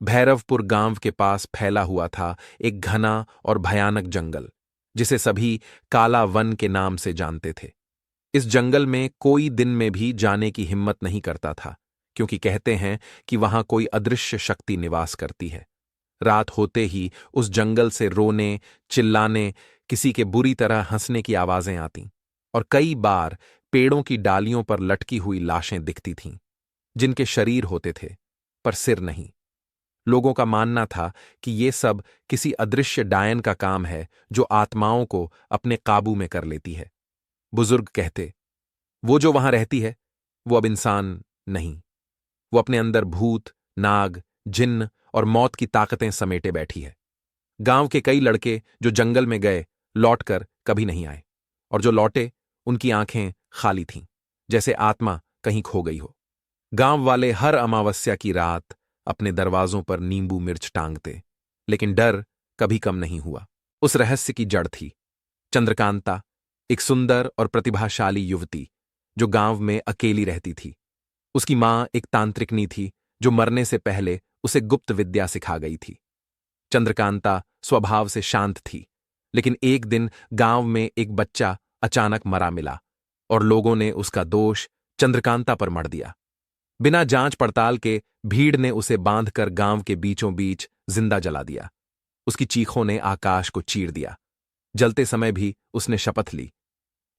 भैरवपुर गांव के पास फैला हुआ था एक घना और भयानक जंगल, जिसे सभी काला वन के नाम से जानते थे। इस जंगल में कोई दिन में भी जाने की हिम्मत नहीं करता था, क्योंकि कहते हैं कि वहां कोई अदृश्य शक्ति निवास करती है। रात होते ही उस जंगल से रोने, चिल्लाने, किसी के बुरी तरह हंसने की आवाजें आतीं, और कई बार पेड़ों की डालियों पर लटकी हुई लाशें दिखती थीं, जिनके शरीर होते थे पर सिर नहीं। लोगों का मानना था कि ये सब किसी अदृश्य डायन का काम है, जो आत्माओं को अपने काबू में कर लेती है। बुजुर्ग कहते, वो जो वहां रहती है, वो अब इंसान नहीं। वो अपने अंदर भूत, नाग, जिन्न और मौत की ताकतें समेटे बैठी है। गांव के कई लड़के जो जंगल में गए, लौटकर कभी नहीं आए, और जो लौटे, उनकी आंखें खाली थीं, जैसे आत्मा कहीं खो गई हो। गांव वाले हर अमावस्या की रात अपने दरवाजों पर नींबू मिर्च टांगते, लेकिन डर कभी कम नहीं हुआ। उस रहस्य की जड़ थी चंद्रकांता, एक सुंदर और प्रतिभाशाली युवती जो गांव में अकेली रहती थी। उसकी मां एक तांत्रिकनी थी, जो मरने से पहले उसे गुप्त विद्या सिखा गई थी। चंद्रकांता स्वभाव से शांत थी, लेकिन एक दिन गांव में एक बच्चा अचानक मरा मिला, और लोगों ने उसका दोष चंद्रकांता पर मढ़ दिया। बिना जांच पड़ताल के भीड़ ने उसे बांधकर गांव के बीचों बीच जिंदा जला दिया। उसकी चीखों ने आकाश को चीर दिया। जलते समय भी उसने शपथ ली,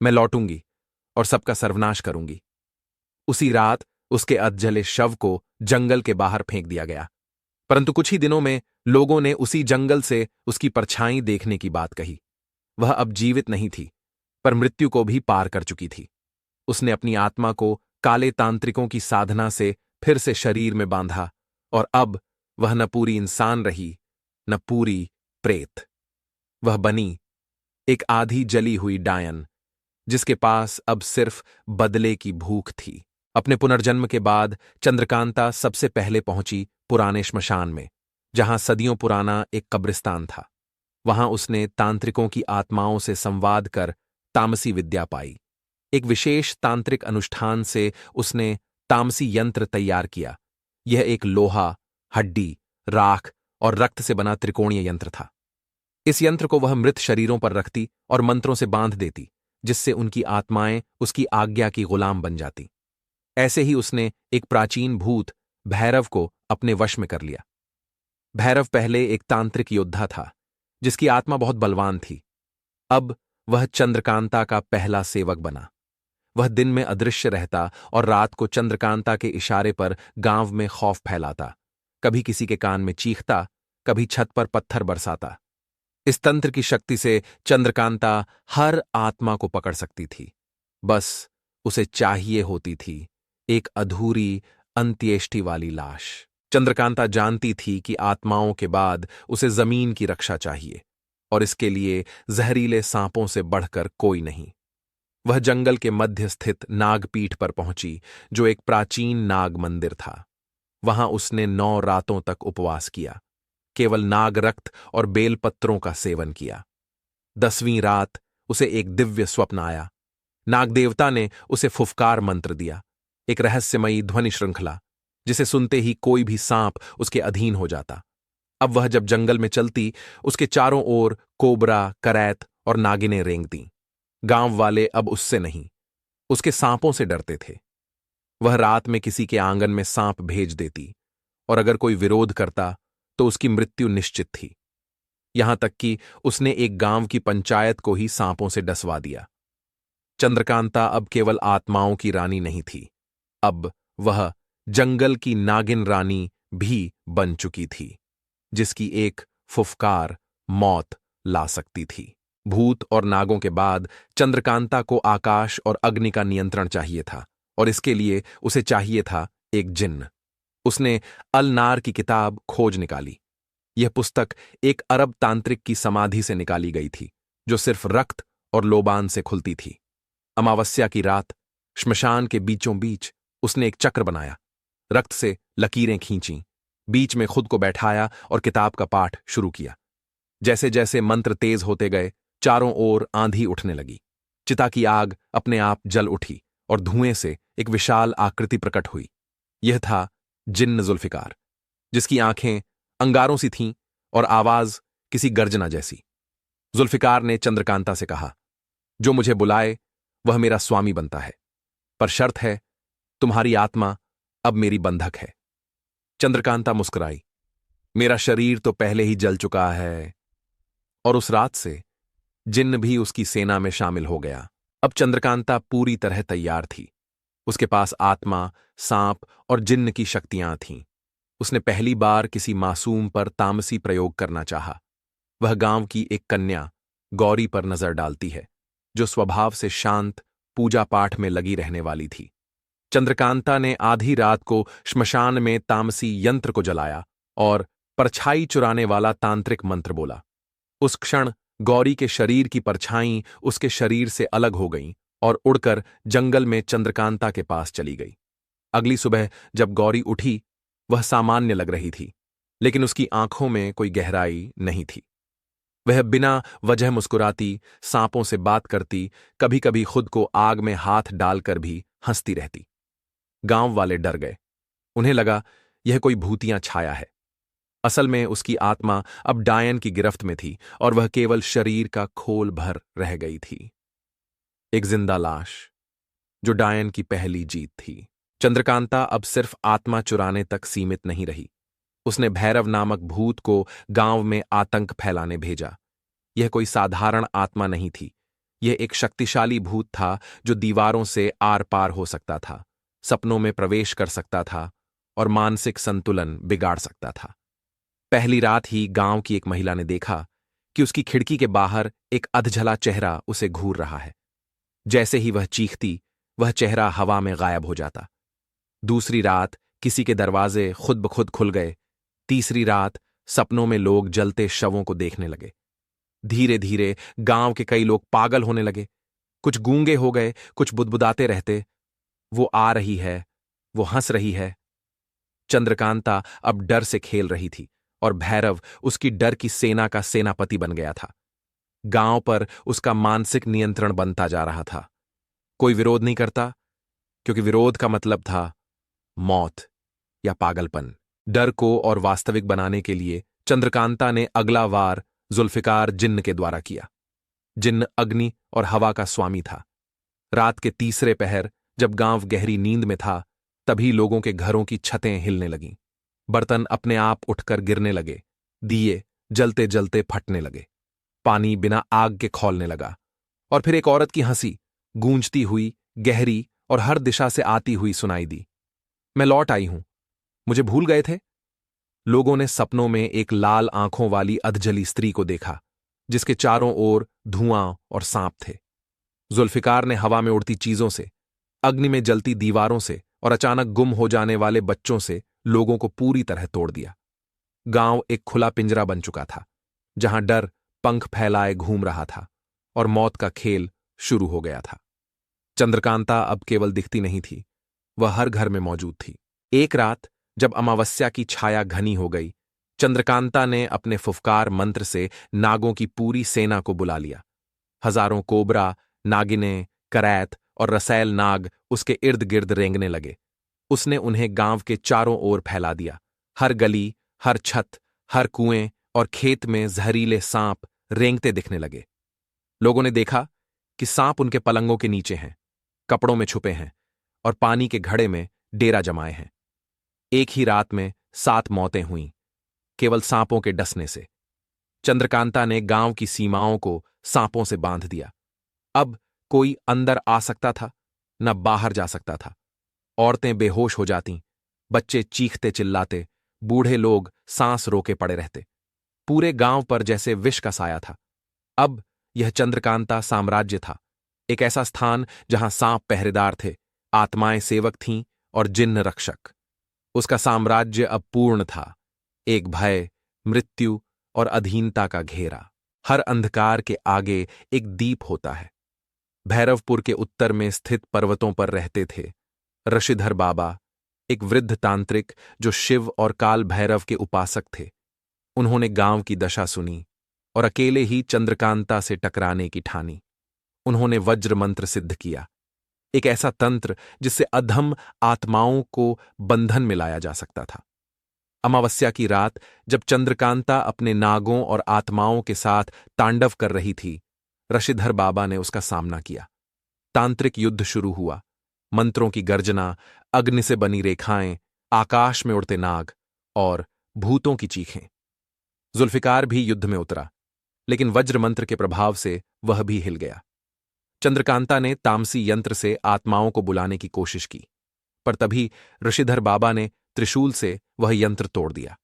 मैं लौटूंगी और सबका सर्वनाश करूंगी। उसी रात उसके अधजले शव को जंगल के बाहर फेंक दिया गया। परंतु कुछ ही दिनों में लोगों ने उसी जंगल से उसकी परछाई देखने की बात कही। वह अब जीवित नहीं थी, पर मृत्यु को भी पार कर चुकी थी। उसने अपनी आत्मा को काले तांत्रिकों की साधना से फिर से शरीर में बांधा, और अब वह न पूरी इंसान रही, न पूरी प्रेत। वह बनी एक आधी जली हुई डायन, जिसके पास अब सिर्फ बदले की भूख थी। अपने पुनर्जन्म के बाद चंद्रकांता सबसे पहले पहुंची पुराने श्मशान में, जहां सदियों पुराना एक कब्रिस्तान था। वहां उसने तांत्रिकों की आत्माओं से संवाद कर तामसी विद्या पाई। एक विशेष तांत्रिक अनुष्ठान से उसने तामसी यंत्र तैयार किया। यह एक लोहा, हड्डी, राख और रक्त से बना त्रिकोणीय यंत्र था। इस यंत्र को वह मृत शरीरों पर रखती और मंत्रों से बांध देती, जिससे उनकी आत्माएं उसकी आज्ञा की गुलाम बन जाती। ऐसे ही उसने एक प्राचीन भूत भैरव को अपने वश में कर लिया। भैरव पहले एक तांत्रिक योद्धा था, जिसकी आत्मा बहुत बलवान थी। अब वह चंद्रकांता का पहला सेवक बना। वह दिन में अदृश्य रहता और रात को चंद्रकांता के इशारे पर गांव में खौफ फैलाता। कभी किसी के कान में चीखता, कभी छत पर पत्थर बरसाता। इस तंत्र की शक्ति से चंद्रकांता हर आत्मा को पकड़ सकती थी। बस उसे चाहिए होती थी एक अधूरी अंत्येष्टि वाली लाश। चंद्रकांता जानती थी कि आत्माओं के बाद उसे जमीन की रक्षा चाहिए, और इसके लिए जहरीले सांपों से बढ़कर कोई नहीं। वह जंगल के मध्य स्थित नागपीठ पर पहुंची, जो एक प्राचीन नाग मंदिर था। वहां उसने 9 रातों तक उपवास किया, केवल नाग रक्त और बेलपत्रों का सेवन किया। 10वीं रात उसे एक दिव्य स्वप्न आया। नागदेवता ने उसे फुफकार मंत्र दिया, एक रहस्यमयी ध्वनि श्रृंखला, जिसे सुनते ही कोई भी सांप उसके अधीन हो जाता। अब वह जब जंगल में चलती, उसके चारों ओर कोबरा, करैत और नागिनें रेंगतीं। गांव वाले अब उससे नहीं, उसके सांपों से डरते थे। वह रात में किसी के आंगन में सांप भेज देती, और अगर कोई विरोध करता तो उसकी मृत्यु निश्चित थी। यहां तक कि उसने एक गांव की पंचायत को ही सांपों से डसवा दिया। चंद्रकांता अब केवल आत्माओं की रानी नहीं थी, अब वह जंगल की नागिन रानी भी बन चुकी थी, जिसकी एक फुफकार मौत ला सकती थी। भूत और नागों के बाद चंद्रकांता को आकाश और अग्नि का नियंत्रण चाहिए था, और इसके लिए उसे चाहिए था एक जिन्न। उसने अलनार की किताब खोज निकाली। यह पुस्तक एक अरब तांत्रिक की समाधि से निकाली गई थी, जो सिर्फ रक्त और लोबान से खुलती थी। अमावस्या की रात श्मशान के बीचों बीच उसने एक चक्र बनाया, रक्त से लकीरें खींची, बीच में खुद को बैठाया और किताब का पाठ शुरू किया। जैसे जैसे मंत्र तेज होते गए, चारों ओर आंधी उठने लगी। चिता की आग अपने आप जल उठी और धुएं से एक विशाल आकृति प्रकट हुई। यह था जिन्न जुल्फिकार। जिसकी आंखें अंगारों सी थीं और आवाज किसी गर्जना जैसी। जुल्फिकार ने चंद्रकांता से कहा, जो मुझे बुलाए वह मेरा स्वामी बनता है, पर शर्त है तुम्हारी आत्मा अब मेरी बंधक है। चंद्रकांता मुस्कुराई, मेरा शरीर तो पहले ही जल चुका है। और उस रात से जिन्न भी उसकी सेना में शामिल हो गया। अब चंद्रकांता पूरी तरह तैयार थी। उसके पास आत्मा, सांप और जिन्न की शक्तियां थीं। उसने पहली बार किसी मासूम पर तामसी प्रयोग करना चाहा। वह गांव की एक कन्या गौरी पर नजर डालती है, जो स्वभाव से शांत, पूजा पाठ में लगी रहने वाली थी। चंद्रकांता ने आधी रात को श्मशान में तामसी यंत्र को जलाया और परछाई चुराने वाला तांत्रिक मंत्र बोला। उस क्षण गौरी के शरीर की परछाई उसके शरीर से अलग हो गईं और उड़कर जंगल में चंद्रकांता के पास चली गई। अगली सुबह जब गौरी उठी, वह सामान्य लग रही थी, लेकिन उसकी आंखों में कोई गहराई नहीं थी। वह बिना वजह मुस्कुराती, सांपों से बात करती, कभी कभी खुद को आग में हाथ डालकर भी हंसती रहती। गांव वाले डर गए। उन्हें लगा यह कोई भूतिया छाया है। असल में उसकी आत्मा अब डायन की गिरफ्त में थी और वह केवल शरीर का खोल भर रह गई थी। एक जिंदा लाश, जो डायन की पहली जीत थी। चंद्रकांता अब सिर्फ आत्मा चुराने तक सीमित नहीं रही। उसने भैरव नामक भूत को गांव में आतंक फैलाने भेजा। यह कोई साधारण आत्मा नहीं थी। यह एक शक्तिशाली भूत था जो दीवारों से आर पार हो सकता था, सपनों में प्रवेश कर सकता था और मानसिक संतुलन बिगाड़ सकता था। पहली रात ही गांव की एक महिला ने देखा कि उसकी खिड़की के बाहर एक अधजला चेहरा उसे घूर रहा है। जैसे ही वह चीखती, वह चेहरा हवा में गायब हो जाता। दूसरी रात किसी के दरवाजे खुद ब खुद खुल गए। तीसरी रात सपनों में लोग जलते शवों को देखने लगे। धीरे धीरे गांव के कई लोग पागल होने लगे। कुछ गूंगे हो गए, कुछ बुदबुदाते रहते, वो आ रही है, वो हंस रही है। चंद्रकांता अब डर से खेल रही थी और भैरव उसकी डर की सेना का सेनापति बन गया था। गांव पर उसका मानसिक नियंत्रण बनता जा रहा था। कोई विरोध नहीं करता, क्योंकि विरोध का मतलब था मौत या पागलपन। डर को और वास्तविक बनाने के लिए चंद्रकांता ने अगला वार जुल्फिकार जिन्न के द्वारा किया। जिन्न अग्नि और हवा का स्वामी था। रात के तीसरे पहर जब गांव गहरी नींद में था, तभी लोगों के घरों की छतें हिलने लगीं। बर्तन अपने आप उठकर गिरने लगे। दिए जलते जलते फटने लगे। पानी बिना आग के खौलने लगा। और फिर एक औरत की हंसी गूंजती हुई, गहरी और हर दिशा से आती हुई सुनाई दी। मैं लौट आई हूं, मुझे भूल गए थे। लोगों ने सपनों में एक लाल आंखों वाली अधजली स्त्री को देखा, जिसके चारों ओर धुआं और सांप थे। जुल्फिकार ने हवा में उड़ती चीजों से, अग्नि में जलती दीवारों से और अचानक गुम हो जाने वाले बच्चों से लोगों को पूरी तरह तोड़ दिया। गांव एक खुला पिंजरा बन चुका था, जहां डर पंख फैलाए घूम रहा था और मौत का खेल शुरू हो गया था। चंद्रकांता अब केवल दिखती नहीं थी, वह हर घर में मौजूद थी। एक रात जब अमावस्या की छाया घनी हो गई, चंद्रकांता ने अपने फुफकार मंत्र से नागों की पूरी सेना को बुला लिया। हजारों कोबरा, नागिनें, करैत और रसैल नाग उसके इर्द गिर्द रेंगने लगे। उसने उन्हें गांव के चारों ओर फैला दिया। हर गली, हर छत, हर कुएं और खेत में जहरीले सांप रेंगते दिखने लगे। लोगों ने देखा कि सांप उनके पलंगों के नीचे हैं, कपड़ों में छुपे हैं और पानी के घड़े में डेरा जमाए हैं। एक ही रात में 7 मौतें हुईं, केवल सांपों के डसने से। चंद्रकांता ने गांव की सीमाओं को सांपों से बांध दिया। अब कोई अंदर आ सकता था, न बाहर जा सकता था। औरतें बेहोश हो जातीं, बच्चे चीखते चिल्लाते, बूढ़े लोग सांस रोके पड़े रहते। पूरे गांव पर जैसे विष का साया था। अब यह चंद्रकांता साम्राज्य था, एक ऐसा स्थान जहां सांप पहरेदार थे, आत्माएं सेवक थीं और जिन्न रक्षक। उसका साम्राज्य अब पूर्ण था, एक भय, मृत्यु और अधीनता का घेरा। हर अंधकार के आगे एक दीप होता है। भैरवपुर के उत्तर में स्थित पर्वतों पर रहते थे ऋषिधर बाबा, एक वृद्ध तांत्रिक जो शिव और काल भैरव के उपासक थे। उन्होंने गांव की दशा सुनी और अकेले ही चंद्रकांता से टकराने की ठानी। उन्होंने वज्र मंत्र सिद्ध किया, एक ऐसा तंत्र जिससे अधम आत्माओं को बंधन में लाया जा सकता था। अमावस्या की रात जब चंद्रकांता अपने नागों और आत्माओं के साथ तांडव कर रही थी, ऋषिधर बाबा ने उसका सामना किया। तांत्रिक युद्ध शुरू हुआ। मंत्रों की गर्जना, अग्नि से बनी रेखाएं, आकाश में उड़ते नाग और भूतों की चीखें। जुल्फिकार भी युद्ध में उतरा, लेकिन वज्र मंत्र के प्रभाव से वह भी हिल गया। चंद्रकांता ने तामसी यंत्र से आत्माओं को बुलाने की कोशिश की, पर तभी ऋषिधर बाबा ने त्रिशूल से वह यंत्र तोड़ दिया।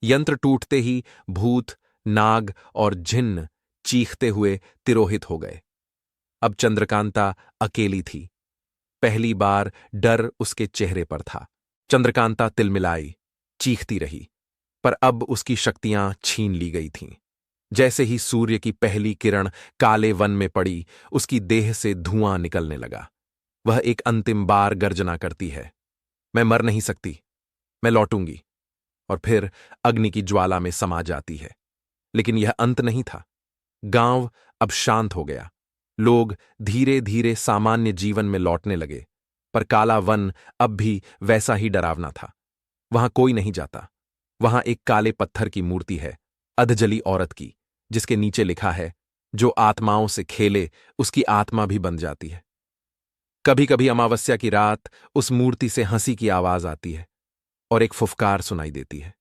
यंत्र टूटते ही भूत, नाग और जिन्न चीखते हुए तिरोहित हो गए। अब चंद्रकांता अकेली थी। पहली बार डर उसके चेहरे पर था। चंद्रकांता तिलमिलाई, चीखती रही, पर अब उसकी शक्तियां छीन ली गई थीं। जैसे ही सूर्य की पहली किरण काले वन में पड़ी, उसकी देह से धुआं निकलने लगा। वह एक अंतिम बार गर्जना करती है, मैं मर नहीं सकती, मैं लौटूंगी, और फिर अग्नि की ज्वाला में समा जाती है। लेकिन यह अंत नहीं था। गांव अब शांत हो गया। लोग धीरे धीरे सामान्य जीवन में लौटने लगे, पर काला वन अब भी वैसा ही डरावना था। वहां कोई नहीं जाता। वहां एक काले पत्थर की मूर्ति है, अधजली औरत की, जिसके नीचे लिखा है, जो आत्माओं से खेले उसकी आत्मा भी बन जाती है। कभी कभी अमावस्या की रात उस मूर्ति से हंसी की आवाज आती है और एक फुफकार सुनाई देती है।